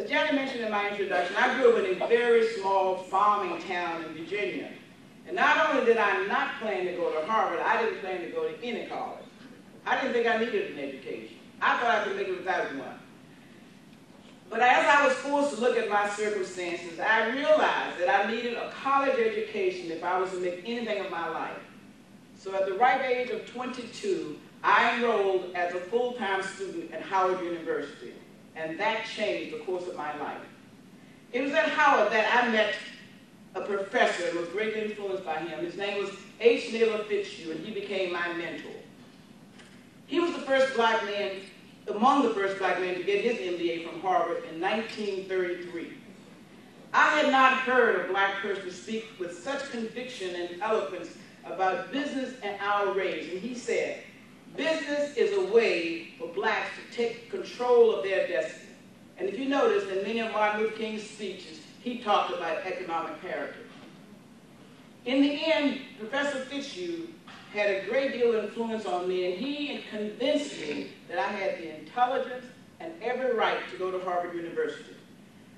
As Janet mentioned in my introduction, I grew up in a very small farming town in Virginia. And not only did I not plan to go to Harvard, I didn't plan to go to any college. I didn't think I needed an education. I thought I could make it without one. But as I was forced to look at my circumstances, I realized that I needed a college education if I was to make anything of my life. So at the ripe age of 22, I enrolled as a full-time student at Howard University, and that changed the course of my life. It was at Howard that I met a professor and was greatly influenced by him. His name was H. Naylor Fitzhugh, and he became my mentor. He was the first black man, among the first black men to get his MBA from Harvard in 1933. I had not heard a black person speak with such conviction and eloquence about business and our race, and he said, business is a way for blacks to take control of their destiny. And if you notice, in many of Martin Luther King's speeches, he talked about economic heritage. In the end, Professor Fitzhugh had a great deal of influence on me, and he convinced me that I had the intelligence and every right to go to Harvard University.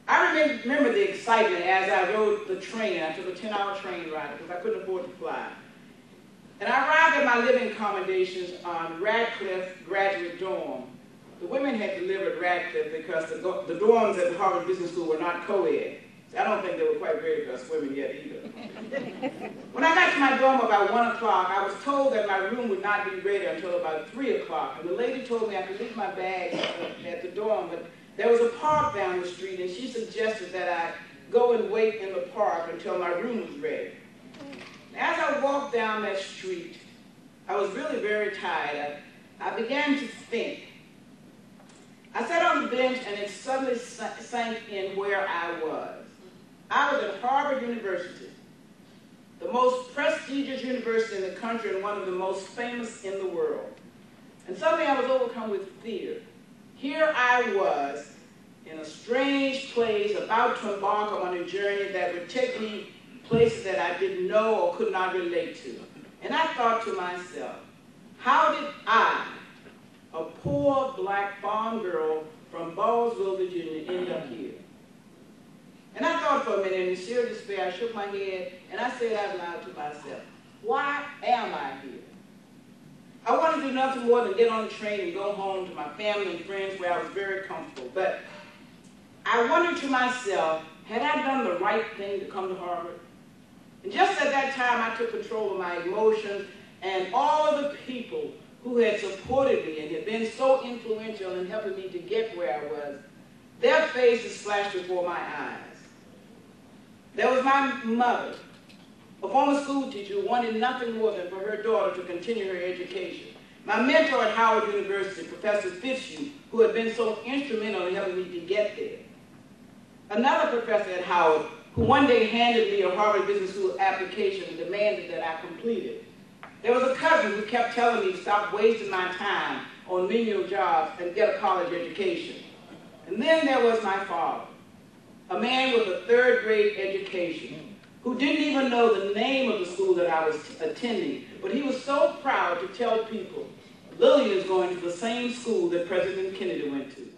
I remember the excitement as I rode the train. I took a 10-hour train ride because I couldn't afford to fly. And I arrived at my living accommodations on Radcliffe Graduate Dorm. The women had to live at Radcliffe because the dorms at the Harvard Business School were not co-ed. I don't think they were quite ready for us women yet either. When I got to my dorm about 1 o'clock, I was told that my room would not be ready until about 3 o'clock. And the lady told me I could leave my bags at the dorm, but there was a park down the street, and she suggested that I go and wait in the park until my room was ready. As I walked down that street, I was really very tired. I began to think. I sat on the bench, and it suddenly sank in where I was. I was at Harvard University, the most prestigious university in the country and one of the most famous in the world. And suddenly I was overcome with fear. Here I was in a strange place about to embark on a journey that would take me places that I didn't know or could not relate to. And I thought to myself, how did I, a poor black farm girl from Ballsville, Virginia, end up here? And I thought for a minute, in sheer despair, I shook my head, and I said out loud to myself, why am I here? I wanted to do nothing more than get on the train and go home to my family and friends where I was very comfortable. But I wondered to myself, had I done the right thing to come to Harvard? And just at that time, I took control of my emotions, and all of the people who had supported me and had been so influential in helping me to get where I was, their faces flashed before my eyes. There was my mother, a former school teacher who wanted nothing more than for her daughter to continue her education. My mentor at Howard University, Professor Fitzhugh, who had been so instrumental in helping me to get there. Another professor at Howard, who one day handed me a Harvard Business School application and demanded that I complete it. There was a cousin who kept telling me to stop wasting my time on menial jobs and get a college education. And then there was my father, a man with a third-grade education, who didn't even know the name of the school that I was attending, but he was so proud to tell people, Lillian is going to the same school that President Kennedy went to.